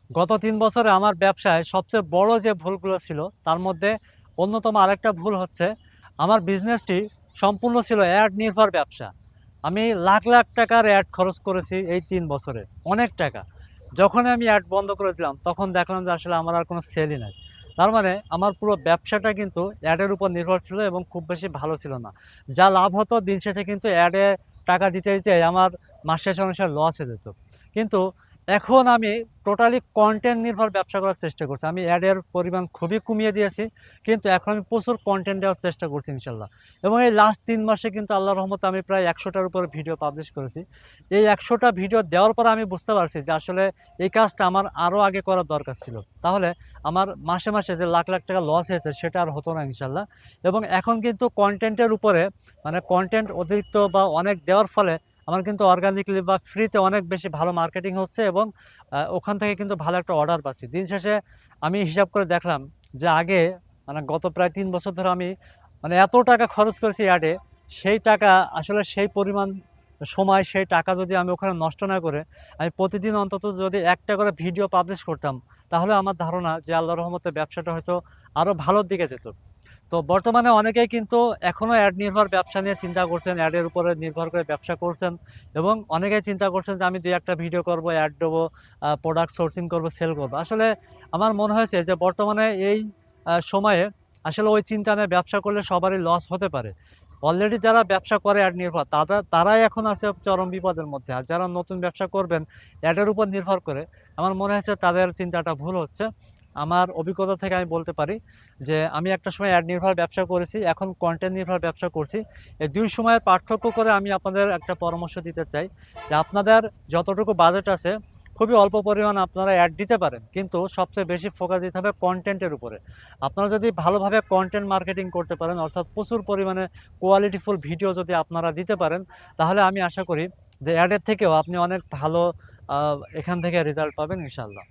গত ৩ বছরে আমার ব্যবসায় সবচেয়ে বড় যে ভুলগুলো ছিল, তার মধ্যে অন্যতম আরেকটা ভুল হচ্ছে, আমার বিজনেসটি সম্পূর্ণ ছিল অ্যাড নির্ভর ব্যবসা। আমি লাখ, লাখ টাকার অ্যাড খরচ করেছি এই ৩ বছরে, অনেক টাকা। যখনই আমি অ্যাড বন্ধ করে দিলাম, তখন দেখলাম যে আসলে আমার আর কোনো সেলই নাই। তার মানে আমার পুরো ব্যবসাটা কিন্তু অ্যাডের উপর নির্ভর ছিল এবং খুব বেশি ভালো ছিল না। যা লাভ হতো দিন শেষে কিন্তু অ্যাডে টাকা দিতে, দিতে আমার মাস শেষে অনেক সময় লস হয়ে যেত। কিন্তু এখন আমি টোটালি কনটেন্ট নির্ভর ব্যবসা করার চেষ্টা করছি। আমি অ্যাডের পরিমাণ খুবই কমিয়ে দিয়েছি। কিন্তু এখন আমি প্রচুর কনটেন্ট দেওয়ার চেষ্টা করছি ইনশাল্লাহ। এবং এই লাস্ট ৩ মাসে কিন্তু আল্লাহর রহমতে আমি প্রায় ১০০ টার উপরে ভিডিও পাবলিশ করেছি। এই ১০০ টা ভিডিও দেওয়ার পরে আমি বুঝতে পারছি যে আসলে এই কাজটা আমার আরও আগে করার দরকার ছিল। তাহলে আমার মাসে, মাসে যে লাখ, লাখ টাকা লস হয়েছে সেটা আর হতো না ইনশাল্লাহ। এবং এখন কিন্তু কনটেন্টের উপরে মানে কনটেন্ট অতিরিক্ত বা অনেক দেওয়ার ফলে আমার কিন্তু অর্গানিকলি বা ফ্রিতে অনেক বেশি ভালো মার্কেটিং হচ্ছে এবং ওখান থেকে কিন্তু ভালো একটা অর্ডার পাচ্ছি। দিন শেষে আমি হিসাব করে দেখলাম যে আগে মানে গত প্রায় ৩ বছর ধরে আমি মানে এত টাকা খরচ করেছি অ্যাডে, সেই টাকা আসলে সেই পরিমাণ সময়, সেই টাকা যদি আমি ওখানে নষ্ট না করে আমি প্রতিদিন অন্তত যদি একটা করে ভিডিও পাবলিশ করতাম, তাহলে আমার ধারণা যে আল্লাহর রহমতে ব্যবসাটা হয়তো আরও ভালোর দিকে যেত। তো বর্তমানে অনেকেই কিন্তু এখনো অ্যাড নির্ভর ব্যবসা নিয়ে চিন্তা করছেন, অ্যাডের উপরে নির্ভর করে ব্যবসা করছেন এবং অনেকেই চিন্তা করছেন যে আমি ২-১ টা ভিডিও করব, অ্যাড দেবো, প্রোডাক্ট সোর্সিং করব, সেল করব। আসলে আমার মনে হয়েছে যে বর্তমানে এই সময়ে আসলে ওই চিন্তা নিয়ে ব্যবসা করলে সবারই লস হতে পারে। অলরেডি যারা ব্যবসা করে অ্যাড নির্ভর তারাই এখন আছে চরম বিপদের মধ্যে। আর যারা নতুন ব্যবসা করবেন অ্যাডের উপর নির্ভর করে, আমার মনে হয়েছে তাদের চিন্তাটা ভুল হচ্ছে। আমার অভিজ্ঞতা থেকে আমি বলতে পারি যে আমি একটা সময় অ্যাড নির্ভর ব্যবসা করেছি, এখন কন্টেন্ট নির্ভর ব্যবসা করছি। এই ২ সময়ের পার্থক্য করে আমি আপনাদের একটা পরামর্শ দিতে চাই যে আপনাদের যতটুকু বাজেট আছে খুবই অল্প পরিমাণ আপনারা অ্যাড দিতে পারেন, কিন্তু সবচেয়ে বেশি ফোকাস দিতে হবে কন্টেন্টের উপরে। আপনারা যদি ভালোভাবে কন্টেন্ট মার্কেটিং করতে পারেন, অর্থাৎ প্রচুর পরিমাণে কোয়ালিটিফুল ভিডিও যদি আপনারা দিতে পারেন, তাহলে আমি আশা করি যে অ্যাডের থেকেও আপনি অনেক ভালো এখান থেকে রেজাল্ট পাবেন ইনশাল্লাহ।